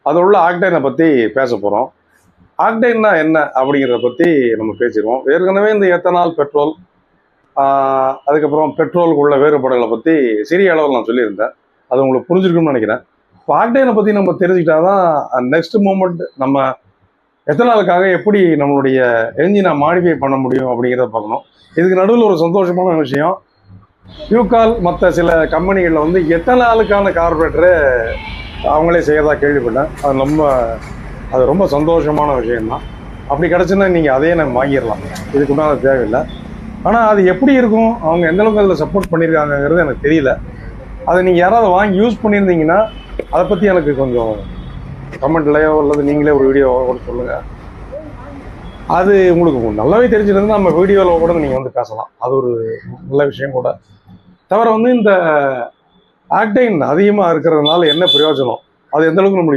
அதில் உள்ள ஆக்டைனை பற்றி பேச போகிறோம். ஆக்டைன்னா என்ன அப்படிங்கிறத பற்றி நம்ம பேசிடுவோம். ஏற்கனவே இந்த எத்தனால், பெட்ரோல், அதுக்கப்புறம் பெட்ரோலுக்கு உள்ள வேறுபாடுகளை பற்றி சிறிய அளவில் நான் சொல்லியிருந்தேன். அது உங்களுக்கு புரிஞ்சிருக்கும்னு நினைக்கிறேன். இப்போ ஆக்டைனை பற்றி நம்ம தெரிஞ்சுக்கிட்டா தான் நெக்ஸ்ட் மூமெண்ட் நம்ம எத்தனாலுக்காக எப்படி நம்மளுடைய என்ஜினை மாடிஃபை பண்ண முடியும் அப்படிங்கிறத பார்க்கணும். இதுக்கு நடுவில் ஒரு சந்தோஷமான விஷயம், யூகால் மற்ற சில கம்பெனிகளில் வந்து எத்தனாலுக்கான கார்பரேட்டரை அவங்களே செய்யறதா கேள்விப்பட்டேன். அது ரொம்ப சந்தோஷமான விஷயம்தான். அப்படி கிடச்சுன்னா நீங்கள் அதையே நம்ம வாங்கிடலாம், இதுக்கு உண்டான தேவையில்லை. ஆனால் அது எப்படி இருக்கும், அவங்க எந்தளவுக்கு அதில் சப்போர்ட் பண்ணியிருக்காங்கிறது எனக்கு தெரியல. அதை நீங்கள் யாராவது வாங்கி யூஸ் பண்ணியிருந்தீங்கன்னா அதை பற்றி எனக்கு கொஞ்சம் கமெண்ட்லையோ அல்லது நீங்களே ஒரு வீடியோவோ கூட சொல்லுங்கள். அது உங்களுக்கு நல்லாவே தெரிஞ்சிருந்து நம்ம வீடியோவில் கூட நீங்கள் வந்து பேசலாம். அது ஒரு நல்ல விஷயம் கூட. தவிர வந்து இந்த ஆக்டைன் அதிகமாக இருக்கிறதுனால என்ன பிரயோஜனம், அது எந்தளவுக்கு நம்ம